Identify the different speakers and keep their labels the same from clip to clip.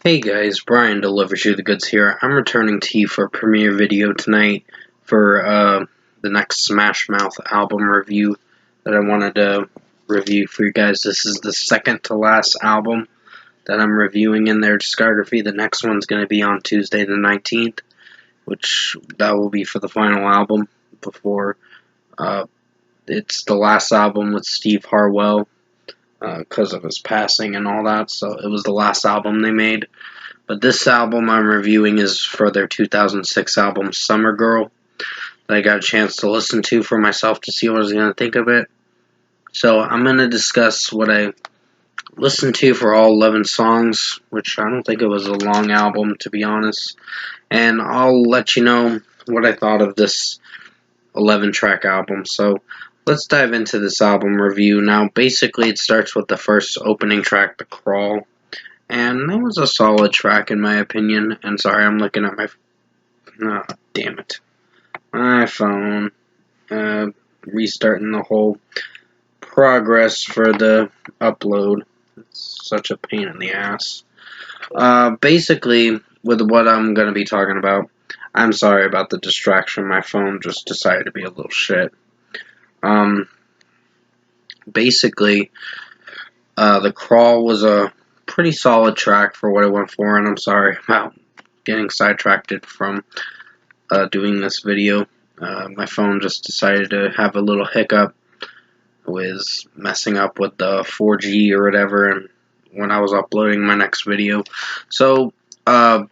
Speaker 1: Hey guys, Brian delivers you the goods here. I'm returning to you for a premiere video tonight for the next Smash Mouth album review that I wanted to review for you guys. This is the second to last album that I'm reviewing in their discography. The next one's going to be on Tuesday the 19th, which that will be for the final album before it's the last album with Steve Harwell because of his passing and all that, so it was the last album they made. But this album I'm reviewing is for their 2006 album, Summer Girl, that I got a chance to listen to for myself to see what I was going to think of it. So I'm going to discuss what I listened to for all 11 songs, which I don't think it was a long album, to be honest. And I'll let you know what I thought of this 11-track album. So let's dive into this album review. Now, basically, it starts with the first opening track, The Crawl. And that was a solid track in my opinion. And sorry, I'm looking at my... Oh, damn it. My phone. Restarting the whole progress for the upload. It's such a pain in the ass. Basically, with what I'm going to be talking about, I'm sorry about the distraction. My phone just decided to be a little shit. Basically, The Crawl was a pretty solid track for what it went for, and I'm sorry about getting sidetracked from doing this video. My phone just decided to have a little hiccup. It was messing up with the 4G or whatever, and when I was uploading my next video. So, The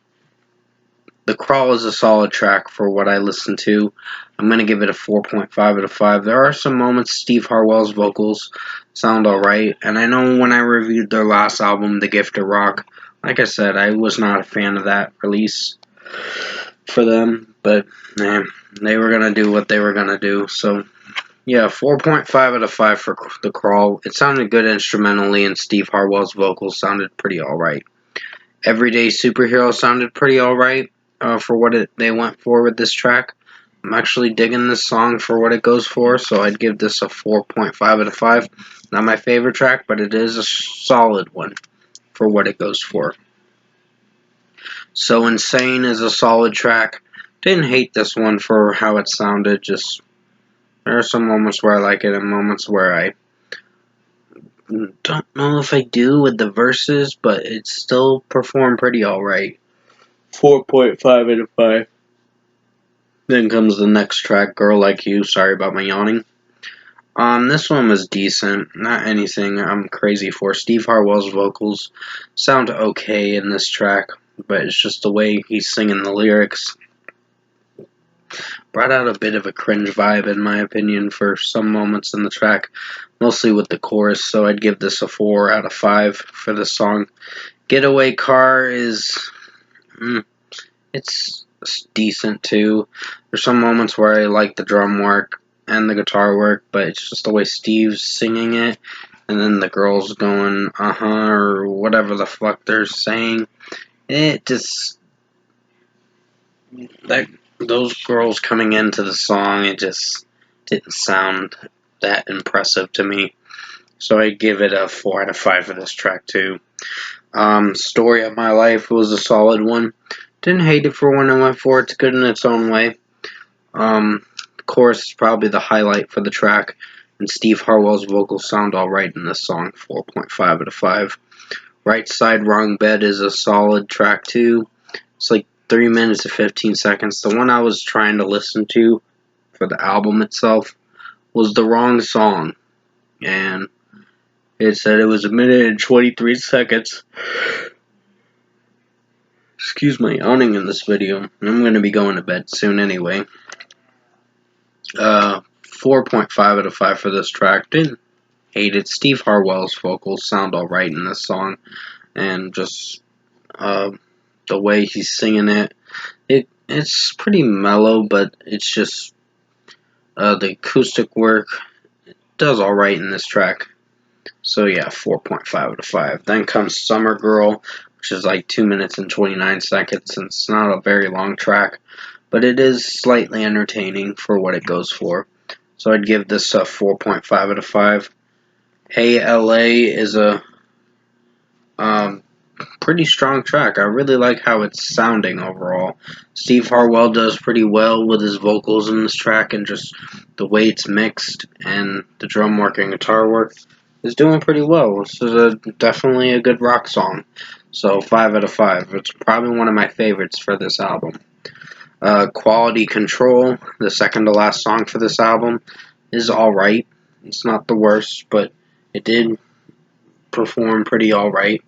Speaker 1: Crawl is a solid track for what I listened to. I'm going to give it a 4.5 out of 5. There are some moments Steve Harwell's vocals sound alright, and I know when I reviewed their last album, The Gift of Rock, like I said, I was not a fan of that release for them, but they were going to do what they were going to do, so yeah, 4.5 out of 5 for The Crawl. It sounded good instrumentally, and Steve Harwell's vocals sounded pretty alright. Everyday Superhero sounded pretty alright for what they went for with this track. I'm actually digging this song for what it goes for, so I'd give this a 4.5 out of 5. Not my favorite track, but it is a solid one for what it goes for. So Insane is a solid track. Didn't hate this one for how it sounded, just there are some moments where I like it and moments where I don't know if I do with the verses, but it still performed pretty alright. 4.5 out of 5. Then comes the next track, Girl Like You. Sorry about my yawning. This one was decent. Not anything I'm crazy for. Steve Harwell's vocals sound okay in this track, but it's just the way he's singing the lyrics. Brought out a bit of a cringe vibe, in my opinion, for some moments in the track, mostly with the chorus, so I'd give this a 4 out of 5 for the song. Getaway Car is... it's decent too. There's some moments where I like the drum work and the guitar work, but it's just the way Steve's singing it, and then the girls going or whatever the fuck they're saying. It just those girls coming into the song, it just didn't sound that impressive to me. So I give it a 4 out of 5 for this track too. Story of My Life was a solid one. Didn't hate it for when it went for. It's good in its own way. The chorus is probably the highlight for the track, and Steve Harwell's vocals sound alright in this song, 4.5 out of 5. Right Side Wrong Bed is a solid track too. It's like 3 minutes and 15 seconds. The one I was trying to listen to for the album itself was the wrong song, and it said it was 1 minute and 23 seconds. Excuse my yawning in this video. I'm going to be going to bed soon anyway. 4.5 out of 5 for this track. Didn't hate it. Steve Harwell's vocals sound alright in this song, and just the way he's singing it's pretty mellow, but it's just the acoustic work does alright in this track. So yeah, 4.5 out of 5. Then comes Summer Girl, which is like 2 minutes and 29 seconds, and it's not a very long track, but it is slightly entertaining for what it goes for. So I'd give this a 4.5 out of 5. ALA is a pretty strong track. I really like how it's sounding overall. Steve Harwell does pretty well with his vocals in this track, and just the way it's mixed and the drum work and guitar work is doing pretty well. This is definitely a good rock song. So 5 out of 5. It's probably one of my favorites for this album. Quality Control, the second to last song for this album, is alright. It's not the worst, but it did perform pretty alright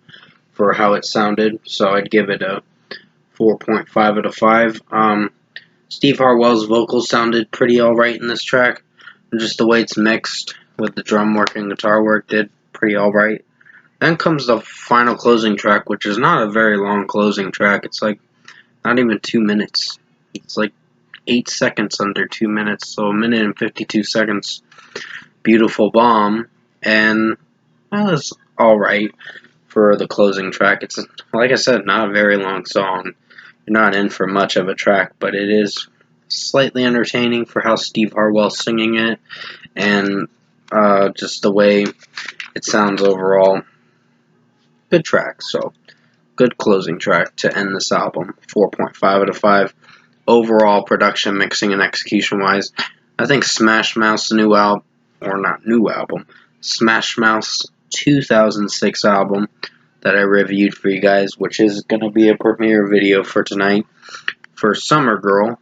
Speaker 1: for how it sounded, so I'd give it a 4.5 out of 5. Steve Harwell's vocals sounded pretty alright in this track. Just the way it's mixed with the drum work and guitar work did pretty alright. Then comes the final closing track, which is not a very long closing track. It's like not even 2 minutes. It's like 8 seconds under 2 minutes, so 1 minute and 52 seconds. Beautiful Bomb, and that was alright for the closing track. It's, like I said, not a very long song. You're not in for much of a track, but it is slightly entertaining for how Steve Harwell's singing it, and just the way it sounds overall. Good track, so good closing track to end this album. 4.5 out of 5. Overall production, mixing, and execution-wise, I think Smash Mouth's new album, or not new album, Smash Mouth's 2006 album that I reviewed for you guys, which is going to be a premiere video for tonight, for Summer Girl.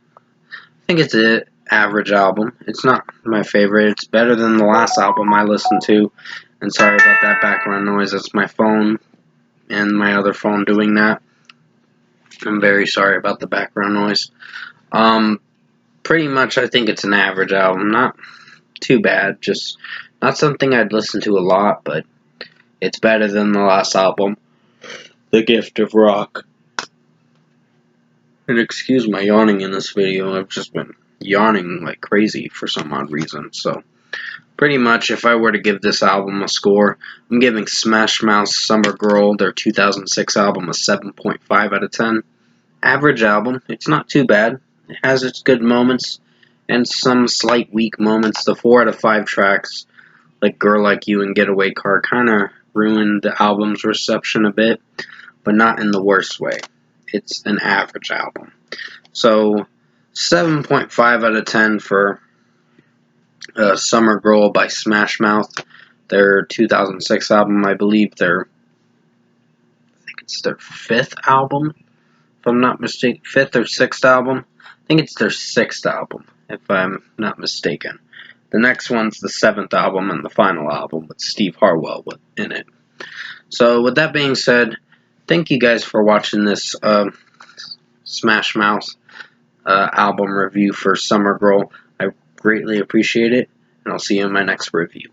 Speaker 1: I think it's an average album. It's not my favorite. It's better than the last album I listened to, and sorry about that background noise. That's my phone and my other phone doing that. I'm very sorry about the background noise. Pretty much I think it's an average album. Not too bad. Just not something I'd listen to a lot, but it's better than the last album, The Gift of Rock. And excuse my yawning in this video. I've just been yawning like crazy for some odd reason. So pretty much if I were to give this album a score, I'm giving Smash Mouth's Summer Girl, their 2006 album, a 7.5 out of 10. Average album. It's not too bad. It has its good moments and some slight weak moments. The 4 out of 5 tracks, like Girl Like You and Getaway Car, kind of ruined the album's reception a bit, but not in the worst way. It's an average album. So 7.5 out of 10 for Summer Girl by Smash Mouth, their 2006 album. I believe I think it's their 5th album, if I'm not mistaken. 5th or 6th album. I think it's their 6th album, if I'm not mistaken. The next one's the 7th album and the final album with Steve Harwell in it. So with that being said, thank you guys for watching this Smash Mouth album review for Summer Girl. I greatly appreciate it, and I'll see you in my next review.